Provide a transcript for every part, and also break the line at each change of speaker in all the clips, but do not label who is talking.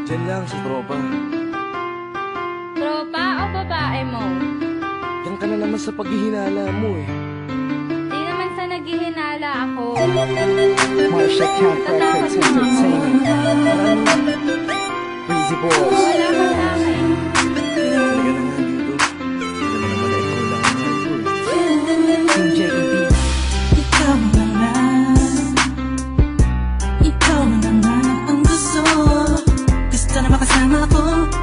Diyan lang sa tropa.
Tropa o babae mo?
Yan ka na naman sa paghihinala mo eh.
Di naman sa naghihinala ako.
Marshall Camp Records Entertainment. Breezy Boys.
Wala ka sa akin.
Talaga na nga dito. Alam mo naman na ikaw lang ang mahal ko eh.
Team JEB. Ikaw na nga. Ikaw na nga ang gusto. Gusto na makasama ko.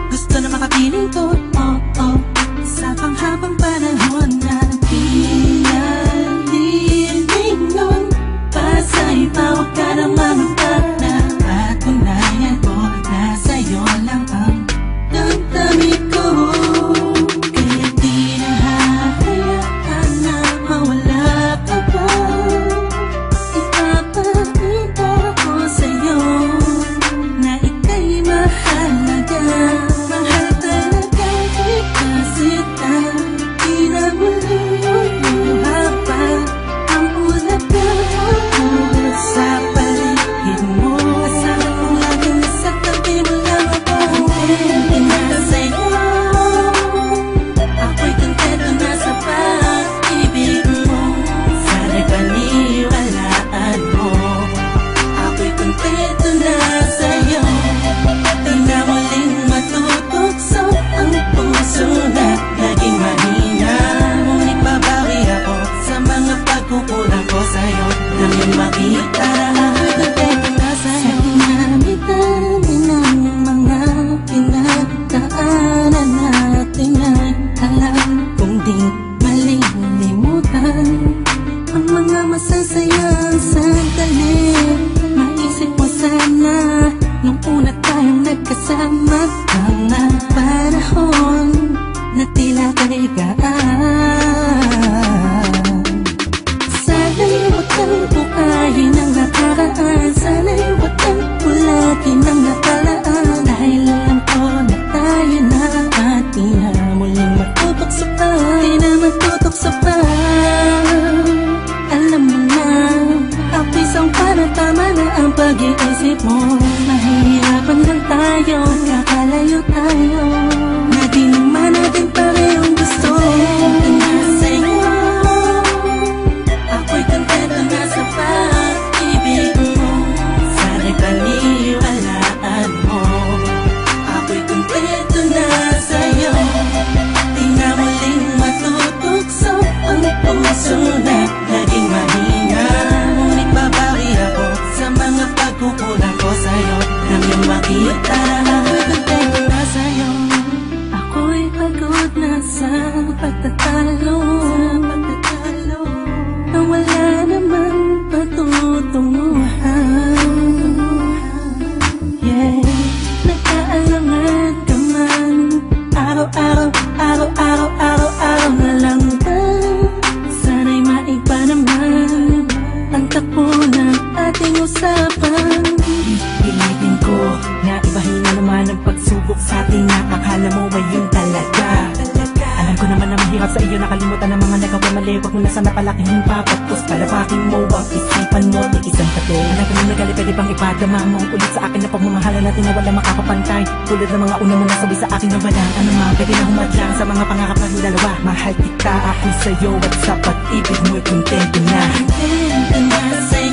Gusto na makapiling ko. Oh, oh. Sa panghabang panahon na pinaliling nun. Pasa'y tawag ka na manutag na patunayan ko na sa'yo lang ang damdamin ko. Kaya di na hahayaan na mawala ka pa. Ipapakita ko sa'yo na ika'y mahalaga. Mahal talaga kasi di na muli haba ang ulaga sa paligid mo. Kasama ko lagi nasa tabi mo lang ako. Hindi na sa'yo. Ako'y kontento na sa pag-ibig mo. Sana'y paniwalaan mo. Ako'y kontento na sa'yo. Di na muling matutukso ang puso na naging mahina. Ngunit babawi ako sa mga pagkukulang ko sa'yo. Nang yung makita na ako'y kontento na sa'yo. Sa dinami-dami ng mga pinagdaanan natin ay alam kong di malilimutan ang mga masasayang sandali. Maisip mo sana nung una tayong nagkasama, mga panahon na tila kay gaan. Sana'y huwag kang bukayin ang nakaraan. Sana'y huwag kang ulatin ang nakalaan. Dahil alam ko na tayo na at di na muling matutok sa pa. Di na matutok sa pa. Alam mo na, ako'y sangpa na tama na ang pag-iisip mo. Mahihirapan lang tayo, kakalayo tayo, na di naman natin parehong gusto. Na sa'yo, ako'y kontento na sa pag-ibig mo. Sana'y paniwalaan mo. Ako'y kontento na sa'yo. Di na muling matutukso ang puso na naging mahina. Ngunit babawi ako sa mga pagkukulang ko sa'yo. Nang yung makita na ako'y kontento na sa'yo. Ako'y pagod na sa pagtatalo, na wala namang patutunguhan. Yeah, nagkaalangan ka man. Araw-araw, araw-araw, araw-araw na lang ba? Sana'y maiba naman ang takbo ng ating usapan. Pilitin ko na ibahin na naman ang pagsubok sa ating nakakala mo ba yun talaga? Alam ko naman na mahirap sa iyo nakalimutan ang mga nagkakamali. Huwag mo na sana palaking papagpos. Palapakin mo ang isipan mo, tikisan ka to. Alam ko na nagali, pwede bang ipadama mo ulit sa akin na pagmamahala natin na wala makakapantay. Tulad ng mga una mo nasabi sa akin na walang ano nga, pwede na humadlang sa mga pangarap natin dalawa. Mahal kita, ako sa'yo at sa pag-ibig mo'y kontento na. Kontento na sa'yo.